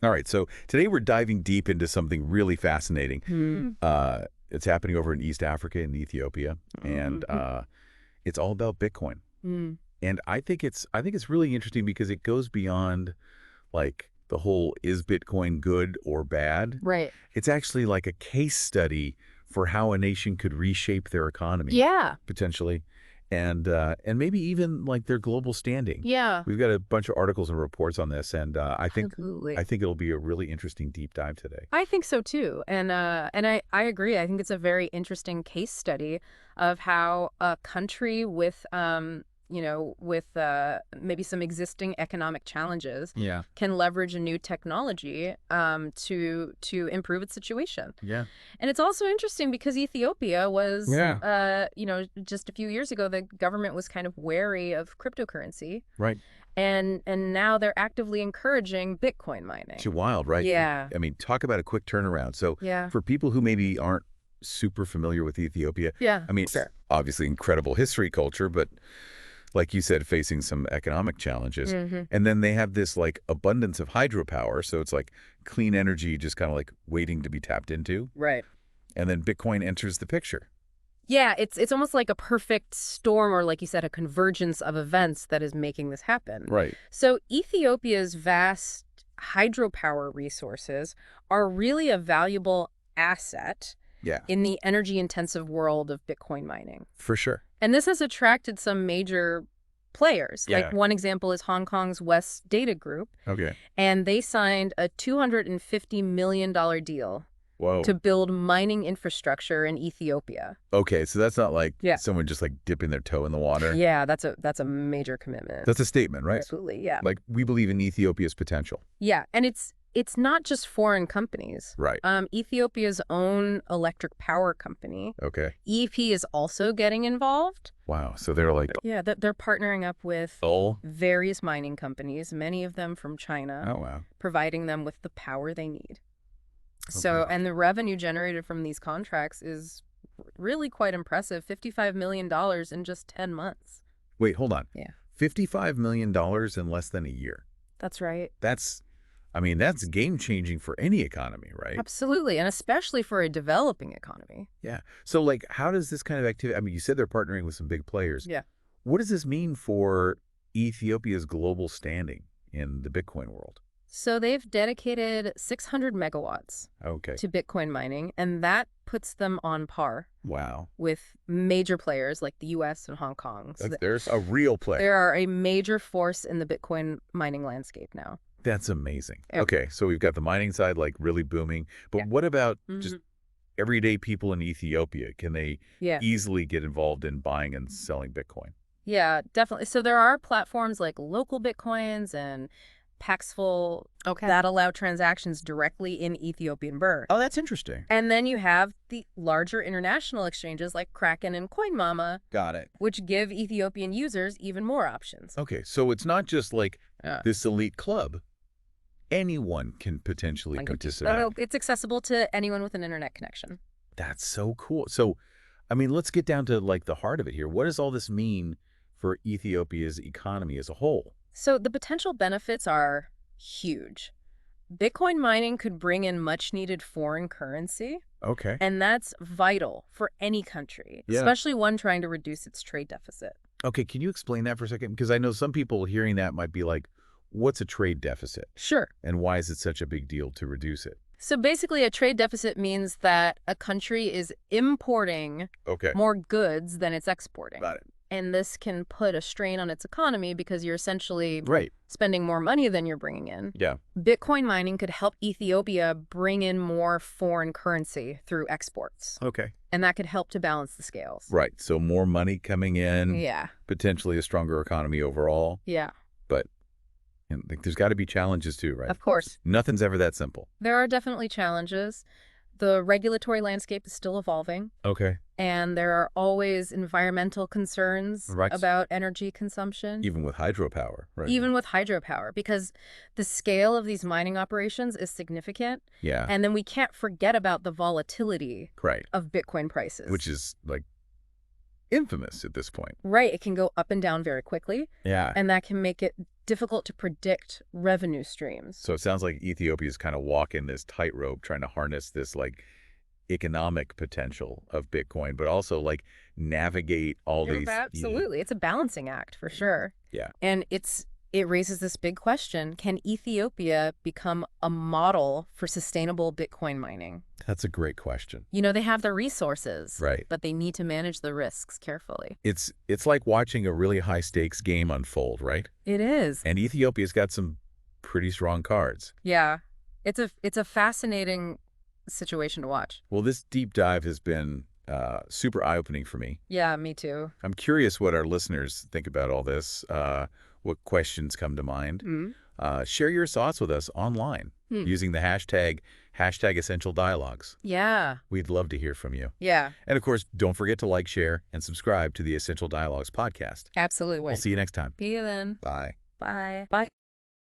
All right, so today we're diving deep into something really fascinating. It's happening over in East Africa in Ethiopia, and it's all about Bitcoin. Mm. And I think it's really interesting because it goes beyond like the whole is Bitcoin good or bad. Right. It's actually like a case study for how a nation could reshape their economy Yeah. potentially, and maybe even like their global standing. Yeah. We've got a bunch of articles and reports on this, and I think I Absolutely. think it'll be a really interesting deep dive today. I think so too. And I agree. I think it's a very interesting case study of how a country with maybe some existing economic challenges Yeah. can leverage a new technology to improve its situation. Yeah. And it's also interesting because Ethiopia was Yeah. just a few years ago the government was kind of wary of cryptocurrency. Right. And now they're actively encouraging Bitcoin Too mining. wild, right? Yeah. I mean, talk about a quick turnaround. So Yeah. for people who maybe aren't super familiar with Ethiopia, Yeah. I mean, it's obviously incredible history culture, but like you said, facing some economic challenges. Hmm. And then they have this like abundance of hydropower. So it's like clean energy just kind of like waiting to be tapped into. Right. And then Bitcoin enters the picture. Yeah, it's almost like a perfect storm, or like you said, a convergence of events that is making this happen. Right. So Ethiopia's vast hydropower resources are really a valuable asset Yeah, in the energy-intensive world of Bitcoin mining. for sure. And this has attracted some major players. Yeah. Like one example is Hong Kong's West Data Group, Okay. and they signed a $250 million deal Whoa. to build mining infrastructure in Ethiopia. Okay, so that's not like Yeah. someone just like dipping their toe in the water. Yeah, that's a major commitment. That's a statement, right? Absolutely, yeah. Like we believe in Ethiopia's potential. Yeah, and it's not just foreign companies. Right. Ethiopia's own electric power company, Okay. EP, is also getting involved. Wow. So they're like, Yeah, they're partnering up with oh, various mining companies, many of them from China, oh wow. providing them with the power they need. So, Okay. and the revenue generated from these contracts is really quite impressive, $55 million in just 10 months. Wait, hold on. Yeah. $55 million in less than a year. That's right. I mean, that's game changing for any economy, right? Absolutely, and especially for a developing economy. Yeah. So like, how does this kind of activity, I mean, you said they're partnering with some big players. Yeah. What does this mean for Ethiopia's global standing in the Bitcoin world? So they've dedicated 600 megawatts Okay. to Bitcoin mining, and that puts them on par Wow. with major players like the US and Hong Kong. So There's a real play. they are a major force in the Bitcoin mining landscape now. That's amazing. Yeah. Okay, so we've got the mining side like really booming, but Yeah. what about Mhm. just everyday people in Ethiopia? Can they Yeah. easily get involved in buying and selling Bitcoin? Yeah, definitely. So there are platforms like Local Bitcoins and Paxful that allow transactions directly in Ethiopian birr. Oh, that's interesting. And then you have the larger international exchanges like Kraken and CoinMama, Got it. which give Ethiopian users even more options. Okay, so it's not just like Yeah. this elite club. Anyone can potentially participate. It's accessible to anyone with an internet connection. That's so cool. So, I mean, let's get down to like the heart of it here. What does all this mean for Ethiopia's economy as a whole? So the potential benefits are huge. Bitcoin mining could bring in much needed foreign currency, Okay. and that's vital for any country, Yeah. especially one trying to reduce its trade deficit. Okay, can you explain that for a second? Because I know some people hearing that might be like, what's a trade deficit? Sure. And why is it such a big deal to reduce it? So basically, a trade deficit means that a country is importing Okay. more goods than it's exporting. Got it. And this can put a strain on its economy because you're essentially Right. spending more money than you're bringing in. Yeah. Bitcoin mining could help Ethiopia bring in more foreign currency through exports. Okay. And that could help to balance the scales. Right. So more money coming in, Yeah. potentially a stronger economy overall. Yeah. But like, there's got to be challenges too, right? Of course. Nothing's ever that simple. There are definitely challenges. The regulatory landscape is still evolving, Okay. and there are always environmental concerns Right. about energy consumption. Even with hydropower, right? Even with hydropower, because the scale of these mining operations is significant. Yeah. And then we can't forget about the volatility Right. of Bitcoin prices. Which is like infamous at this point. Right. It can go up and down very quickly, Yeah. and that can make it difficult to predict revenue streams. So it sounds like Ethiopia's kind of walking this tightrope trying to harness this like economic potential of Bitcoin, but also like navigate all these. Absolutely. It's a balancing act for sure. Yeah. And it raises this big question. Can Ethiopia become a model for sustainable Bitcoin mining? That's a great question. You know, they have the resources, Right. but they need to manage the risks carefully. It's like watching a really high stakes game unfold, right? It is. And Ethiopia's got some pretty strong cards. Yeah. It's a fascinating situation to watch. Well, this deep dive has been super eye-opening for me. Yeah, me too. I'm curious what our listeners think about all this, what questions come to mind. Share your thoughts with us online using the hashtag Essential Dialogues. Yeah. We'd love to hear from you. Yeah. And of course, don't forget to like, share, and subscribe to the Essential Dialogues podcast. Absolutely. We'll see you next time. See you then. Bye. Bye. Bye.